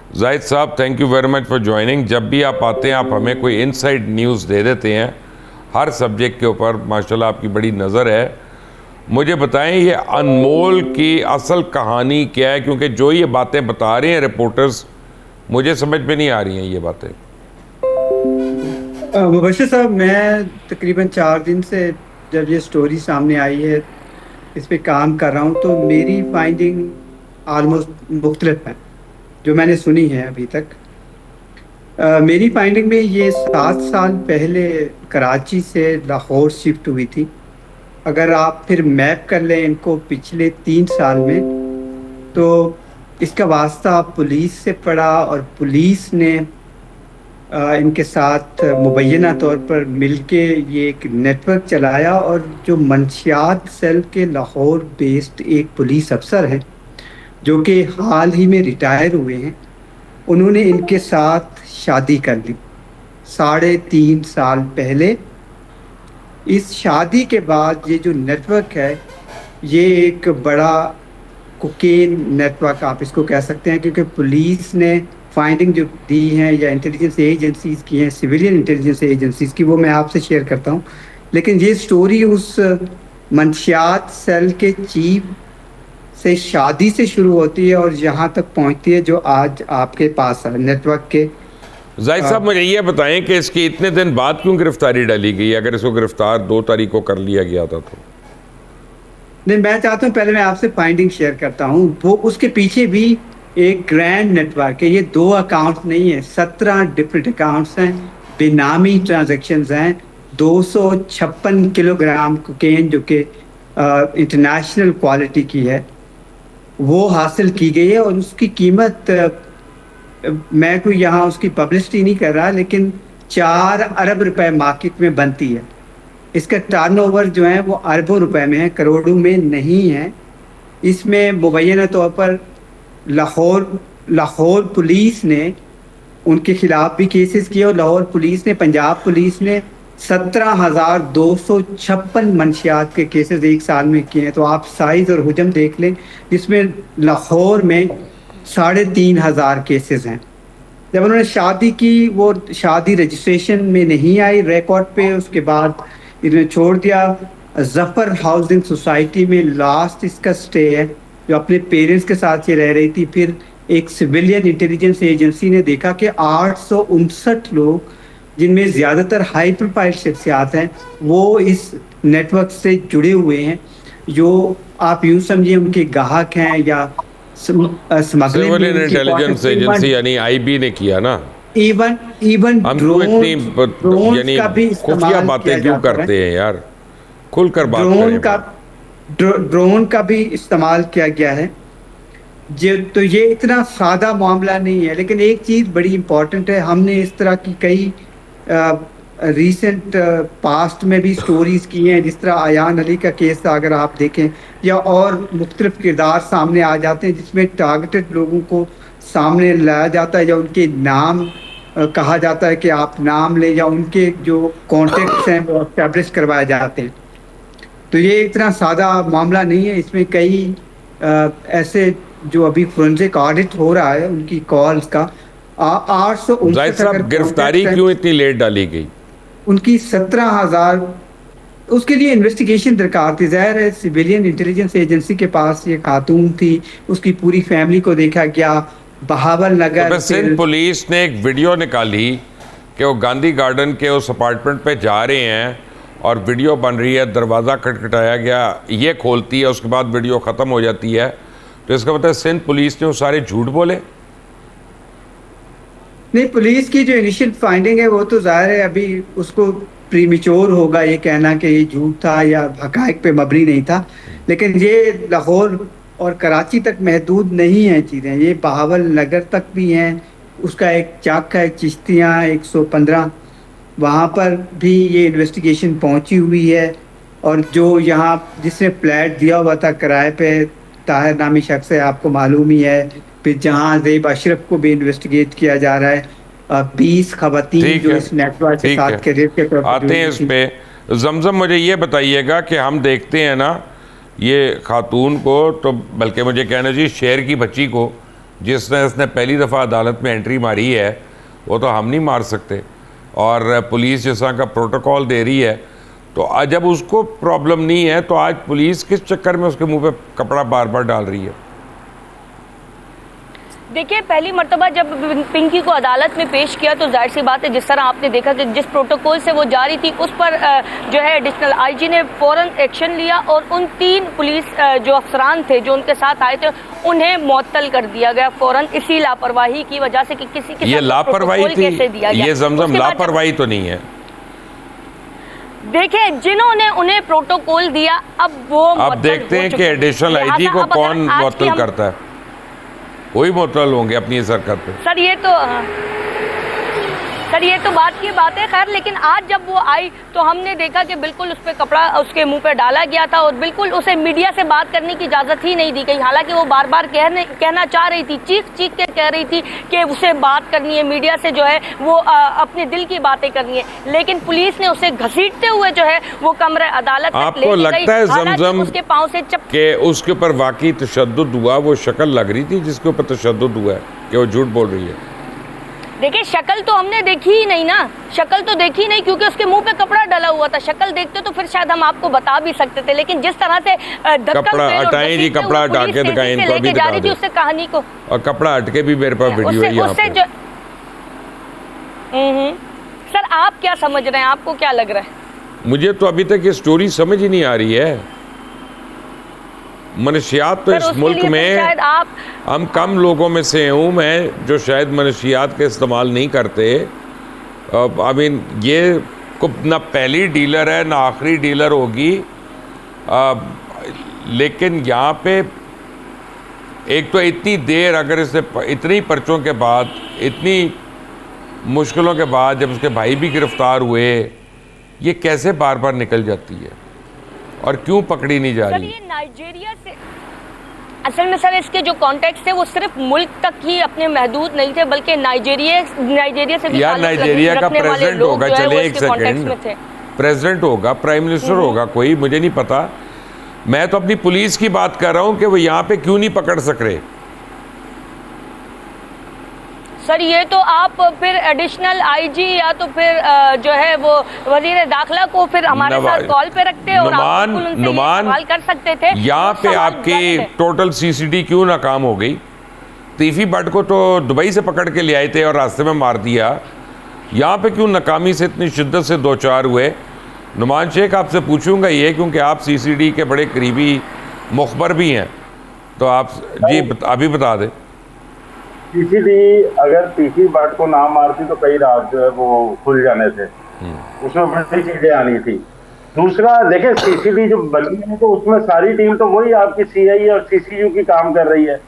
जाहिद साहब, thank you very much for joining. जब भी आप आते हैं आप हमें कोई इनसाइड न्यूज़ दे देते हैं हर सब्जेक्ट के ऊपर। माशाल्लाह आपकी बड़ी नज़र है। मुझे बताएं ये अनमोल की असल कहानी क्या है, क्योंकि जो ये बातें बता रहे हैं रिपोर्टर्स, मुझे समझ में नहीं आ रही हैं ये बातें। मुबशिर साहब, मैं तकरीबन 4 दिन से जब ये स्टोरी सामने आई है इस पे काम कर रहा हूँ, तो मेरी फाइंडिंग आलमोस्ट मुख्तलिफ है जो मैंने सुनी है अभी तक। मेरी फाइंडिंग में ये 7 साल पहले कराची से लाहौर शिफ्ट हुई थी। अगर आप फिर मैप कर लें इनको पिछले 3 साल में, तो इसका वास्ता पुलिस से पड़ा और पुलिस ने इनके साथ मुबैना तौर पर मिलके ये एक नेटवर्क चलाया। और जो मंशियात सेल के लाहौर बेस्ड एक पुलिस अफसर हैं जो कि हाल ही में रिटायर हुए हैं, उन्होंने इनके साथ शादी कर ली 3.5 साल पहले। इस शादी के बाद ये जो नेटवर्क है ये एक बड़ा कोकेन नेटवर्क आप इसको कह सकते हैं, क्योंकि पुलिस ने फाइंडिंग जो दी है या इंटेलिजेंस एजेंसीज की हैं, सिविलियन इंटेलिजेंस एजेंसीज की, वो मैं आपसे शेयर करता हूँ। लेकिन ये स्टोरी उस मंशियात सेल के चीफ से शादी से शुरू होती है और यहाँ तक पहुँचती है जो आज आपके पास है नेटवर्क के। जाहिद साहब, मुझे ये बताएं कि इसकी इतने दिन बाद क्यों गिरफ्तारी डाली गई? अगर इसको गिरफ्तार 2 तारीख को कर लिया गया था तो। नहीं, मैं चाहता हूँ पहले मैं आपसे फाइंडिंग शेयर करता हूँ। वो उसके पीछे भी एक ग्रैंड नेटवर्क है। ये 2 अकाउंट नहीं है, 17 डिफरेंट अकाउंट्स हैं, बेनामी ट्रांजैक्शंस हैं। 256 किलोग्राम कोकेन जो कि इंटरनेशनल क्वालिटी की है वो हासिल की गई है। और उसकी कीमत मैं कोई यहाँ उसकी पब्लिसिटी नहीं कर रहा, लेकिन 4 अरब रुपए मार्केट में बनती है। इसका टर्नओवर जो है वो अरबों रुपए में है, करोड़ों में नहीं है। इसमें मुबैना तौर पर लाहौर पुलिस ने उनके खिलाफ भी केसेस किए और लाहौर पुलिस ने, पंजाब पुलिस ने 17,256 मंशियात के केसेस एक साल में किए हैं। तो आप साइज और हुजम देख लें, जिसमें लाहौर में 3,500 केसेस हैं। जब उन्होंने शादी की, वो शादी रजिस्ट्रेशन में नहीं आई रिकॉर्ड पे, उसके बाद इन्होंने छोड़ दिया। जफर हाउसिंग सोसाइटी में लास्ट इसका स्टे है, जो अपने पेरेंट्स के साथ ये रह रही थी। फिर एक सिविलियन इंटेलिजेंस एजेंसी ने देखा कि 859 लोग, जिनमें ज़्यादातर हाई प्रोफाइल शख्सियात हैं, वो इस नेटवर्क से जुड़े हुए हैं, जो आप यूँ समझिए उनके ग्राहक हैं या स्मगलिंग सिविलियन इंटेलिजेंस एजेंसी यानी आईबी ने किया ना। इवन हम क्यों ड्रोन इतनी यानी का भी खुफिया इस्तेमाल बातें किया क्यों जाता है। करते हैं यार? खुलकर बात ड्रोन करें का भाई। ड्रोन का भी इस्तेमाल किया गया है। तो ये इतना सादा मामला नहीं है। लेकिन एक चीज़ बड़ी इंपॉर्टेंट है, हमने इस तरह की कई रीसेंट पास्ट में भी स्टोरीज की हैं, जिस तरह अयान अली का केस था अगर आप देखें, या और मुख्तलिफ किरदार सामने आ जाते हैं जिसमें टारगेटेड लोगों को सामने लाया जाता है या उनके नाम कहा जाता है कि आप नाम लें, या उनके जो कॉन्टेक्ट्स हैं वो एस्टेब्लिश करवाए जाते हैं। तो ये इतना सादा मामला नहीं है। इसमें कई ऐसे जो अभी फोरेंसिक ऑडिट हो रहा है उनकी कॉल्स का 859 जाहिद अगर साहब, गिरफ्तारी कॉन्टेक्ट क्यों इतनी लेट डाली गई? उनकी 17,000, उसके लिए इन्वेस्टिगेशन दरकार थी। ज़ाहिर है सिविलियन इंटेलिजेंस एजेंसी के पास ये खातून थी, उसकी पूरी फैमिली को देखा गया। बहावल नगर तो सिंध पुलिस ने एक वीडियो निकाली कि वो गांधी गार्डन के उस अपार्टमेंट पे जा रहे हैं और वीडियो बन रही है, दरवाज़ा खटखटाया गया, ये खोलती है, उसके बाद वीडियो ख़त्म हो जाती है। तो इसका मतलब सिंध पुलिस ने वो सारे झूठ बोले? नहीं, पुलिस की जो इनिशियल फाइंडिंग है वो तो जाहिर है अभी उसको प्रीमिच्योर होगा ये कहना कि ये झूठ था या हकायक पे मबनी नहीं था। लेकिन ये लाहौर और कराची तक महदूद नहीं है चीज़ें, ये बहावल नगर तक भी हैं। उसका एक चक है चिश्तियाँ 115, वहाँ पर भी ये इन्वेस्टिगेशन पहुँची हुई है। और जो यहाँ जिसने फ्लैट दिया हुआ था किराए पे, ताहिर नामी शख्स है, आपको मालूम ही है। फिर जहाँ ज़ेब अशरफ को भी इन्वेस्टिगेट किया जा रहा है। 20 खवातीन जो इस नेटवर्क के ठीक साथ है, करियर के तौर पर आते हैं इस पे। जमजम, मुझे ये बताइएगा कि हम देखते हैं ना ये खातून को, तो बल्कि मुझे कहना चाहिए शेर की बच्ची को, जिसने इसने पहली दफ़ा अदालत में एंट्री मारी है वो तो हम नहीं मार सकते। और पुलिस जिस तरह का प्रोटोकॉल दे रही है, तो जब उसको प्रॉब्लम नहीं है तो आज पुलिस किस चक्कर में उसके मुंह पे कपड़ा बार बार डाल रही है? देखिए, पहली मर्तबा जब पिंकी को अदालत में पेश किया तो जाहिर सी बात है, जिस तरह आपने देखा कि जिस प्रोटोकॉल से वो जारी थी उस पर जो है एडिशनल आईजी ने फौरन एक्शन लिया और उन 3 पुलिस जो अफसरान थे जो उनके साथ आए थे उन्हें मुअत्तल कर दिया गया फौरन, इसी लापरवाही की वजह से कि किसी के ये लापरवाही थी, ये जमजम लापरवाही तो नहीं है। देखिए, जिन्होंने उन्हें प्रोटोकॉल दिया अब वो अब देखते हैं कि एडिशनल आईजी को कौन मुअत्तल करता है। वही मुअत्तल होंगे अपनी इस हरकत पे। सर ये तो बात की बात है, खैर, लेकिन आज जब वो आई तो हमने देखा कि बिल्कुल उस पर कपड़ा उसके मुंह पे डाला गया था और बिल्कुल उसे मीडिया से बात करने की इजाज़त ही नहीं दी गई। हालांकि वो बार बार कहना चाह रही थी, चीख के कह रही थी कि उसे बात करनी है, मीडिया से जो है वो अपने दिल की बातें करनी है, लेकिन पुलिस ने उसे घसीटते हुए जो है वो कमरे अदालत तक आपको लगता है जमजम उसके पाँव से के उसके ऊपर वाकई तशद्दुद हुआ? वो शक्ल लग रही थी जिसके ऊपर तशद्दुद हुआ है कि वो झूठ बोल रही है? देखिए, शक्ल तो हमने देखी ही नहीं ना, शक्ल तो देखी नहीं क्योंकि उसके मुंह पे कपड़ा डला हुआ था। शक्ल देखते तो फिर शायद हम आपको बता भी सकते थे, लेकिन जिस तरह से कपड़ा हटाएं जी, कपड़ा हटा के दिखाएं इनको, अभी दिखा दो उससे कहानी को। और कपड़ा हट के भी मेरे पास वीडियो है यहाँ पे। सर आप क्या समझ रहे हैं, आपको क्या लग रहा है? मुझे तो अभी तक ये स्टोरी समझ ही नहीं आ रही है। मनशियात तो इस मुल्क में हम कम लोगों में से हूँ मैं जो शायद मनशियात का इस्तेमाल नहीं करते। आई मीन ये ना पहली डीलर है ना आखिरी डीलर होगी, लेकिन यहाँ पे एक तो इतनी देर, अगर इसे इतनी पर्चों के बाद, इतनी मुश्किलों के बाद जब उसके भाई भी गिरफ्तार हुए, ये कैसे बार बार निकल जाती है और क्यों पकड़ी नहीं जा रही? ये नाइजीरिया से असल में सर इसके जो कॉन्टेक्स्ट थे वो सिर्फ मुल्क तक ही अपने महदूद नहीं थे, बल्कि नाइजीरिया से भी यार नाइजीरिया का प्रेसिडेंट होगा, चले एक सेकंड, प्रेसिडेंट होगा, प्राइम मिनिस्टर होगा कोई, मुझे नहीं पता। मैं तो अपनी पुलिस की बात कर रहा हूँ कि वो यहाँ पे क्यों नहीं पकड़ सक रहे। सर ये तो आप फिर एडिशनल आईजी या तो फिर जो है वो वजीर दाखिला को फिर हमारे साथ कॉल पे रखते और आप उनसे सवाल कर सकते थे। यहाँ पे आपकी टोटल सीसीडी क्यों नाकाम हो गई? तीफी भट्ट को तो दुबई से पकड़ के ले आए थे और रास्ते में मार दिया, यहाँ पे क्यों नाकामी से इतनी शिद्दत से 2-4 हुए? नुमान शेख आपसे पूछूंगा ये, क्योंकि आप सीसीडी के बड़े करीबी मुखबर भी हैं, तो आप जी अभी बता दें। सीसीडी अगर तीसरी बात को ना मारती तो कई रात जो है वो खुल जाने थे, उसमें बड़ी चीजें आनी थी। दूसरा देखिए, सीसीडी जो बनी है तो उसमें सारी टीम तो वही आपकी सीआई और सीसीयू की काम कर रही है।